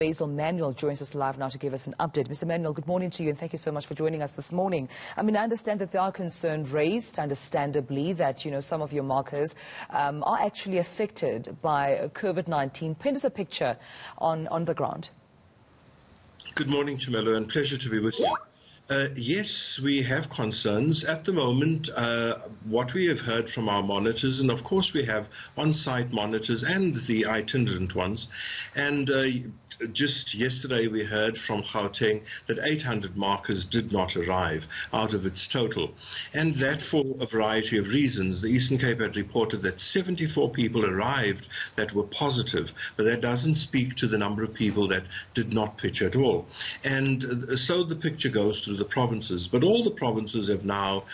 Basil Manuel joins us live now to give us an update. Mr. Manuel, good morning to you and thank you so much for joining us this morning. I understand that there are concerns raised, understandably, that, some of your markers are actually affected by COVID-19. Paint us a picture on the ground. Good morning, Chumelo, and pleasure to be with you. Yes, we have concerns. At the moment, what we have heard from our monitors, and of course we have on-site monitors and the itinerant ones, and just yesterday we heard from Gauteng that 800 markers did not arrive out of its total, and that for a variety of reasons. The Eastern Cape had reported that 74 people arrived that were positive, but that doesn't speak to the number of people that did not pitch at all. And so the picture goes through the provinces, but all the provinces have now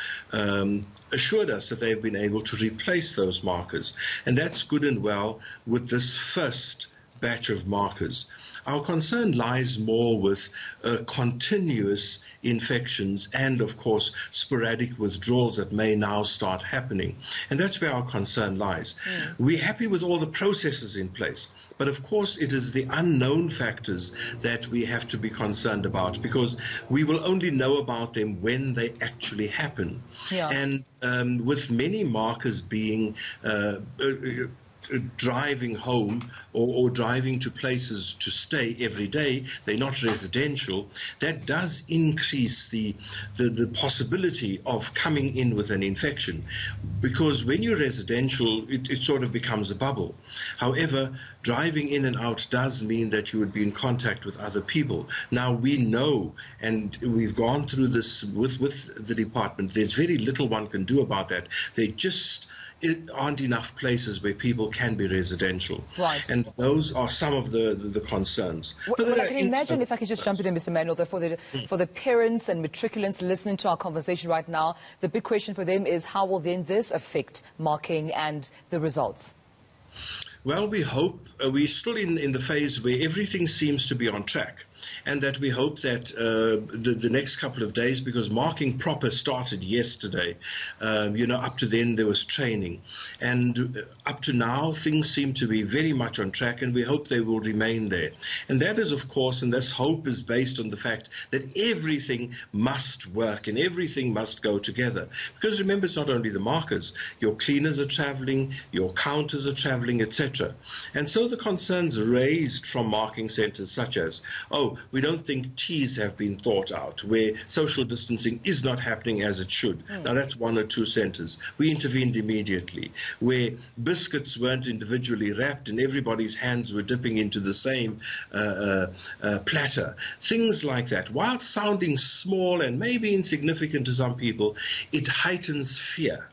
assured us that they've been able to replace those markers, and that's good and well with this first batch of markers. Our concern lies more with continuous infections and, of course, sporadic withdrawals that may now start happening. And that's where our concern lies. We're happy with all the processes in place, but of course it is the unknown factors that we have to be concerned about, because we will only know about them when they actually happen. Yeah. And with many markers being driving home or driving to places to stay every day, they're not residential, that does increase the possibility of coming in with an infection, because when you're residential it sort of becomes a bubble. However, driving in and out does mean that you would be in contact with other people. Now we know, and we've gone through this with the department, there's very little one can do about that. They just aren't enough places where people can be residential. Right. And those are some of the concerns. Well, I can imagine, if I could just jump in, Mr. Manuel, that for the parents and matriculants listening to our conversation right now, the big question for them is how will then this affect marking and the results? Well, we hope we're still in the phase where everything seems to be on track, and that we hope that the next couple of days, because marking proper started yesterday, up to then there was training, and up to now things seem to be very much on track, and we hope they will remain there. And that is, of course, and this hope is based on the fact that everything must work and everything must go together. Because remember, it's not only the markers, your cleaners are traveling, your counters are traveling, etc. And so the concerns raised from marking centres such as, we don't think teas have been thought out, where social distancing is not happening as it should. Now that's one or two centres. We intervened immediately. Where biscuits weren't individually wrapped and everybody's hands were dipping into the same platter. Things like that. While sounding small and maybe insignificant to some people, it heightens fear.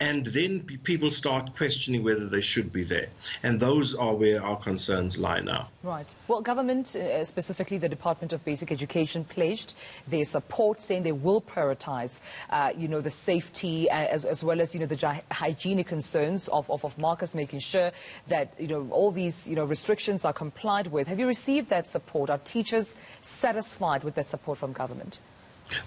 And then people start questioning whether they should be there. And those are where our concerns lie now. Right. Well, government, specifically the Department of Basic Education, pledged their support, saying they will prioritize, the safety as well as, the hygienic concerns of markers, making sure that, all these, restrictions are complied with. Have you received that support? Are teachers satisfied with that support from government?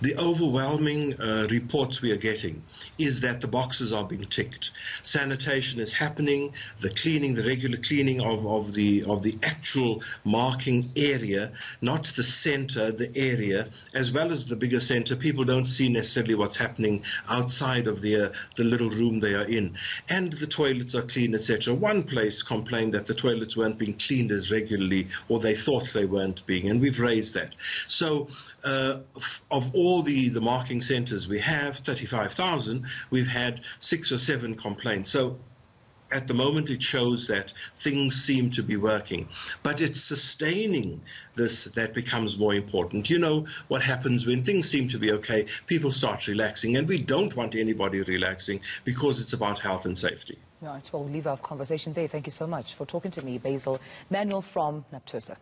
The overwhelming reports we are getting is that the boxes are being ticked. Sanitation is happening, the cleaning, the regular cleaning of the actual marking area, not the centre, the area, as well as the bigger centre. People don't see necessarily what's happening outside of the little room they are in. And the toilets are clean, etc. One place complained that the toilets weren't being cleaned as regularly, or they thought they weren't being, and we've raised that. So of all the marking centres we have, 35,000, we've had 6 or 7 complaints. So at the moment it shows that things seem to be working. But it's sustaining this that becomes more important. You know what happens when things seem to be okay, people start relaxing, and we don't want anybody relaxing because it's about health and safety. Right, well, we'll leave our conversation there. Thank you so much for talking to me, Basil Manuel from Naptosa.